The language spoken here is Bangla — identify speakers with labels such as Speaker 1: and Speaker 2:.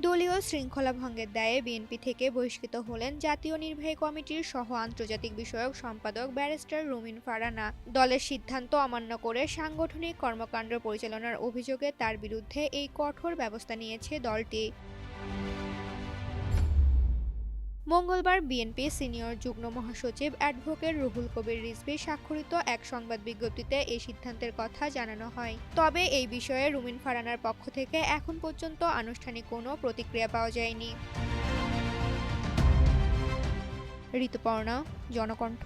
Speaker 1: দলীয় শৃঙ্খলা ভঙ্গের দায়ে বিএনপি থেকে বহিষ্কৃত হলেন জাতীয় নির্বাহী কমিটির সহ আন্তর্জাতিক বিষয়ক সম্পাদক ব্যারিস্টার রুমিন ফারহানা। দলের সিদ্ধান্ত অমান্য করে সাংগঠনিক কর্মকাণ্ড পরিচালনার অভিযোগে তার বিরুদ্ধে এই কঠোর ব্যবস্থা নিয়েছে দলটি। মঙ্গলবার বিএনপি সিনিয়র যুগ্ম মহাসচিব অ্যাডভোকেট রুহুল কবির রিজভী স্বাক্ষরিত এক সংবাদ বিজ্ঞপ্তিতে এই সিদ্ধান্তের কথা জানানো হয়। তবে এই বিষয়ে রুমিন ফারহানার পক্ষ থেকে এখন পর্যন্ত আনুষ্ঠানিক কোনো প্রতিক্রিয়া পাওয়া যায়নি। ঋতুপর্ণা, জনকণ্ঠ।